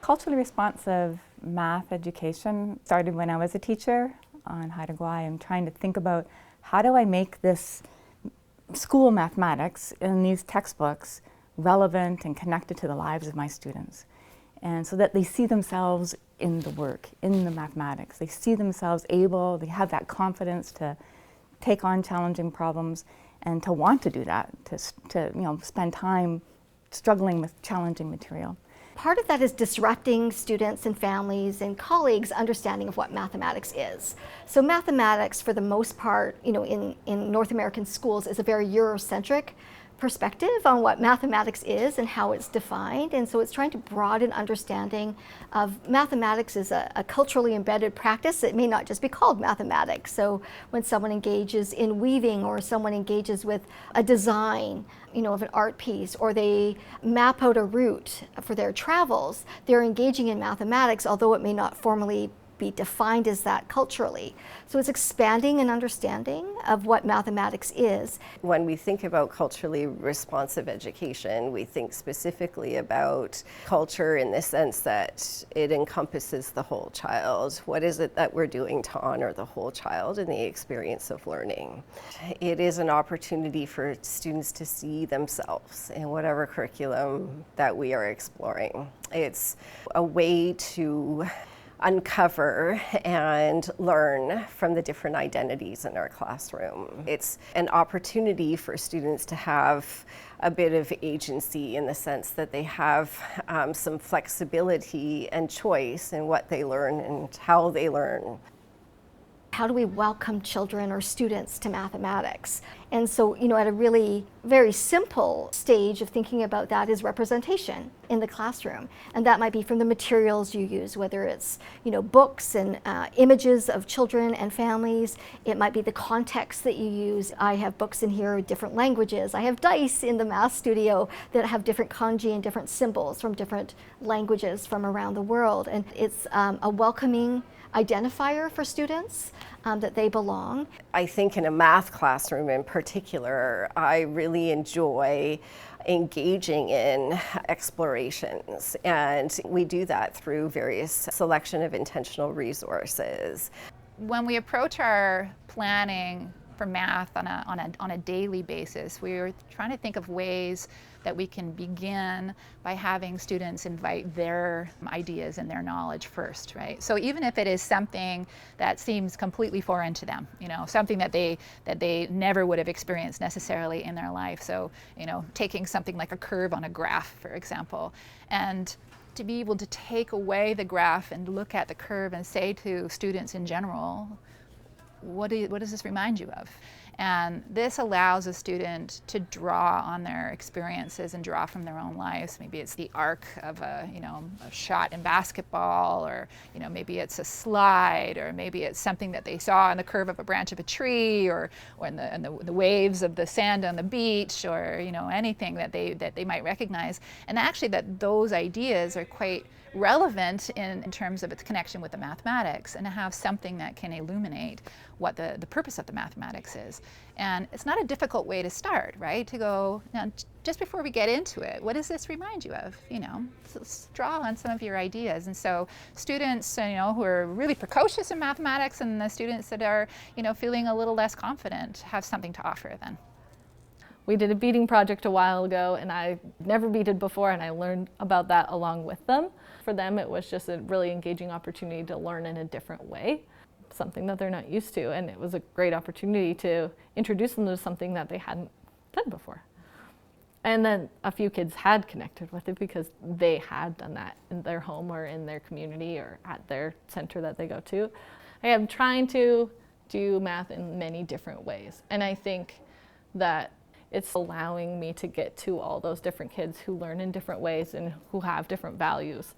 Culturally responsive math education started when I was a teacher on Haida Gwaii. I'm trying to think about how do I make this school mathematics in these textbooks relevant and connected to the lives of my students. And so that they see themselves in the work, in the mathematics. They see themselves able, they have that confidence to take on challenging problems and to want to do that, to spend time struggling with challenging material. Part of that is disrupting students and families and colleagues' understanding of what mathematics is. So mathematics, for the most part, in North American schools, is a very Eurocentric perspective on what mathematics is and how it's defined. And so it's trying to broaden understanding of mathematics as a culturally embedded practice. It may not just be called mathematics. So when someone engages in weaving, or someone engages with a design, of an art piece, or they map out a route for their travels, they're engaging in mathematics, although it may not formally be defined as that culturally. So it's expanding an understanding of what mathematics is. When we think about culturally responsive education, we think specifically about culture in the sense that it encompasses the whole child. What is it that we're doing to honor the whole child in the experience of learning? It is an opportunity for students to see themselves in whatever curriculum that we are exploring. It's a way to uncover and learn from the different identities in our classroom. It's an opportunity for students to have a bit of agency in the sense that they have some flexibility and choice in what they learn and how they learn. How do we welcome children or students to mathematics? And so, at a really very simple stage of thinking about that is representation in the classroom. And that might be from the materials you use, whether it's, books and images of children and families. It might be the context that you use. I have books in here with different languages. I have dice in the math studio that have different kanji and different symbols from different languages from around the world. And it's a welcoming identifier for students that they belong. I think in a math classroom in particular, I really enjoy engaging in explorations, and we do that through various selection of intentional resources. When we approach our planning for math on a daily basis, we're trying to think of ways that we can begin by having students invite their ideas and their knowledge first, right? So even if it is something that seems completely foreign to them, something that they never would have experienced necessarily in their life. So, taking something like a curve on a graph, for example, and to be able to take away the graph and look at the curve and say to students in general, what does this remind you of? And this allows a student to draw on their experiences and draw from their own lives. Maybe it's the arc of a shot in basketball, or maybe it's a slide, or maybe it's something that they saw in the curve of a branch of a tree, or in the waves of the sand on the beach, or anything that they might recognize. And actually, that those ideas are quite relevant in terms of its connection with the mathematics, and to have something that can illuminate what the purpose of the mathematics is. And it's not a difficult way to start, right? To go, now, just before we get into it, what does this remind you of? So draw on some of your ideas. And so students, who are really precocious in mathematics, and the students that are, feeling a little less confident, have something to offer then. We did a beading project a while ago, and I never beaded before, and I learned about that along with them. For them, it was just a really engaging opportunity to learn in a different way, something that they're not used to, and it was a great opportunity to introduce them to something that they hadn't done before. And then a few kids had connected with it because they had done that in their home or in their community or at their center that they go to. I am trying to do math in many different ways, and I think that it's allowing me to get to all those different kids who learn in different ways and who have different values.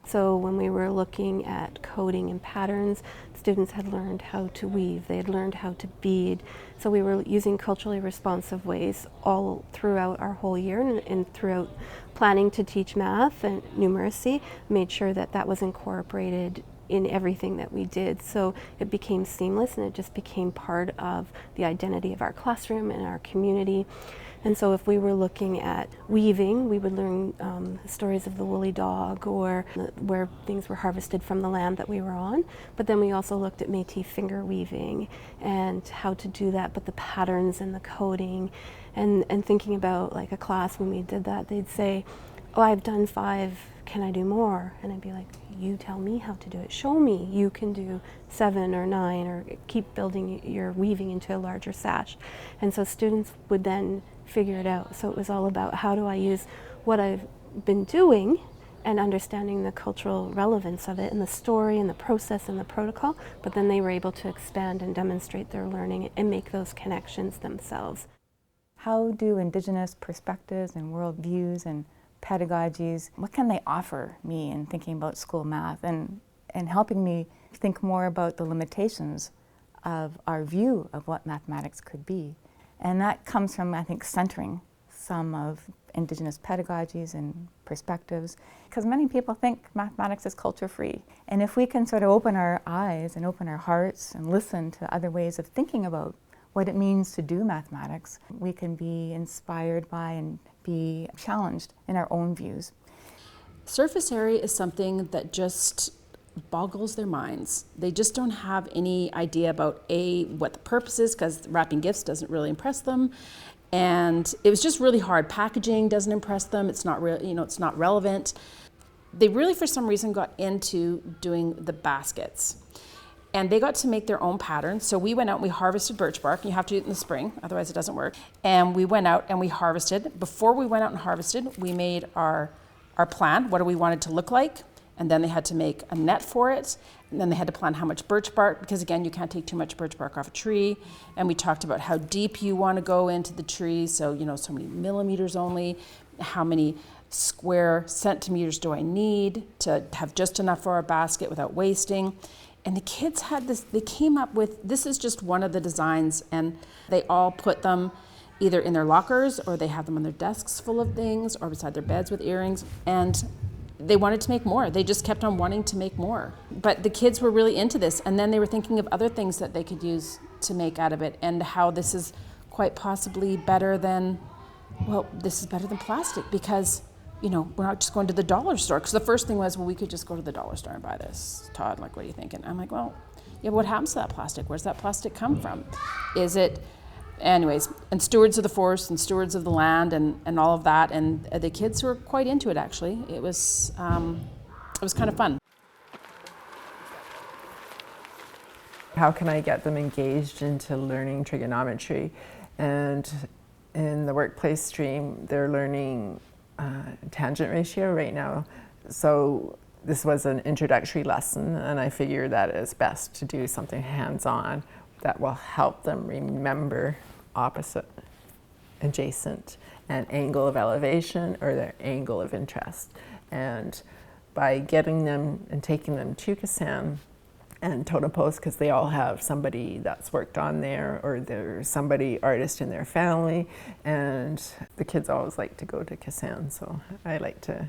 So when we were looking at coding and patterns, students had learned how to weave, they had learned how to bead. So we were using culturally responsive ways all throughout our whole year, and throughout planning to teach math and numeracy, made sure that that was incorporated in everything that we did. So it became seamless, and it just became part of the identity of our classroom and our community. And so if we were looking at weaving, we would learn stories of the woolly dog, or where things were harvested from the land that we were on. But then we also looked at Métis finger weaving and how to do that, but the patterns and the coding. And thinking about like a class when we did that, they'd say, oh, I've done 5, can I do more? And I'd be like, you tell me how to do it. Show me you can do 7 or 9, or keep building your weaving into a larger sash. And so students would then figure it out. So it was all about, how do I use what I've been doing and understanding the cultural relevance of it and the story and the process and the protocol, but then they were able to expand and demonstrate their learning and make those connections themselves. How do Indigenous perspectives and worldviews and pedagogies, what can they offer me in thinking about school math and helping me think more about the limitations of our view of what mathematics could be? And that comes from, I think, centering some of Indigenous pedagogies and perspectives, because many people think mathematics is culture free. And if we can sort of open our eyes and open our hearts and listen to other ways of thinking about what it means to do mathematics, we can be inspired by and be challenged in our own views. Surface area is something that just boggles their minds. They just don't have any idea about what the purpose is, because wrapping gifts doesn't really impress them, and it was just really hard. Packaging doesn't impress them. It's not real, it's not relevant. They really, for some reason, got into doing the baskets, and they got to make their own patterns. So we went out and we harvested birch bark, and you have to do it in the spring, otherwise it doesn't work. And we went out and we harvested. Before we went out and harvested, we made our plan, what do we want it to look like, and then they had to make a net for it, and then they had to plan how much birch bark, because again, you can't take too much birch bark off a tree. And we talked about how deep you want to go into the tree, so so many millimeters only, how many square centimeters do I need to have just enough for our basket without wasting. And the kids had this, they came up with, this is just one of the designs, and they all put them either in their lockers, or they had them on their desks full of things, or beside their beds with earrings, and they wanted to make more. They just kept on wanting to make more. But the kids were really into this, and then they were thinking of other things that they could use to make out of it, and how this is quite possibly better than, this is better than plastic, because we're not just going to the dollar store. Because the first thing was, we could just go to the dollar store and buy this. Todd, what are you thinking? I'm like, yeah, but what happens to that plastic? Where's that plastic come from? Anyways, and stewards of the forest and stewards of the land and all of that. And the kids were quite into it, actually. It was kind of fun. How can I get them engaged into learning trigonometry? And in the workplace stream, they're learning tangent ratio right now. So this was an introductory lesson, and I figure that it's best to do something hands-on that will help them remember opposite, adjacent, and angle of elevation, or their angle of interest. And by getting them and taking them to Kassan and Totem Post, because they all have somebody that's worked on there, or there's somebody artist in their family, and the kids always like to go to Kassan, so I like to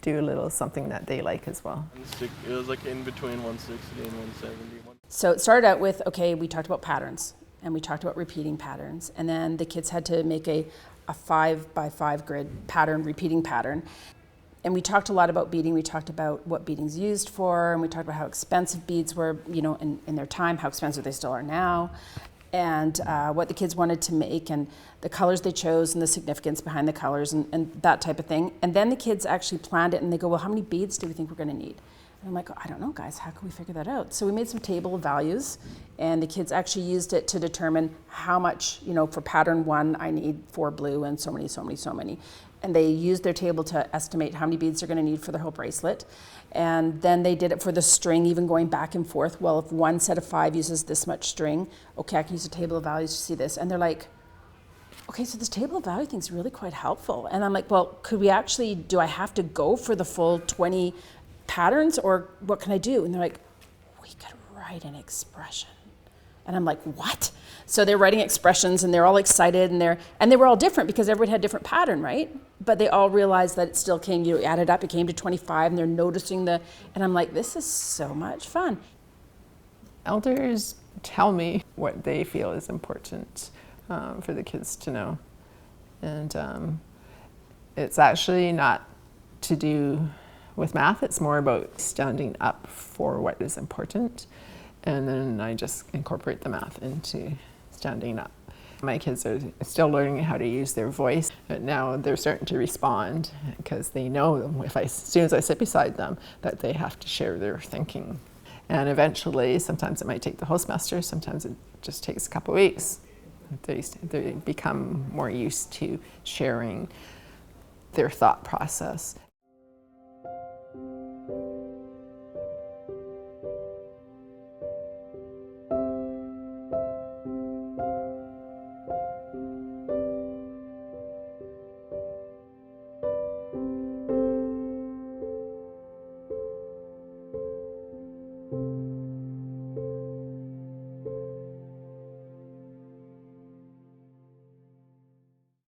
do a little something that they like as well. It was like in between 160 and 170. So it started out with, we talked about patterns, and we talked about repeating patterns, and then the kids had to make a 5x5 grid pattern, repeating pattern. And we talked a lot about beading. We talked about what beading's used for, and we talked about how expensive beads were, in their time, how expensive they still are now, and what the kids wanted to make, and the colors they chose, and the significance behind the colors, and that type of thing. And then the kids actually planned it, and they go, well, how many beads do we think we're going to need? And I'm like, I don't know, guys, how can we figure that out? So we made some table of values, and the kids actually used it to determine how much, for pattern 1, I need 4 blue and so many. And they used their table to estimate how many beads they're going to need for their whole bracelet. And then they did it for the string, even going back and forth. Well, if one set of 5 uses this much string, okay, I can use a table of values to see this. And they're like, okay, so this table of value thing's really quite helpful. And I'm like, well, do I have to go for the full 20 patterns, or what can I do? And they're like, we could write an expression. And I'm like, what? So they're writing expressions and they're all excited and they were all different because everyone had a different pattern, right? But they all realized that it still came, you added up, it came to 25 and they're noticing and I'm like, this is so much fun. Elders tell me what they feel is important for the kids to know. And it's actually not to do with math, it's more about standing up for what is important. And then I just incorporate the math into standing up. My kids are still learning how to use their voice, but now they're starting to respond because they know as soon as I sit beside them that they have to share their thinking. And eventually, sometimes it might take the whole semester, sometimes it just takes a couple of weeks. They become more used to sharing their thought process.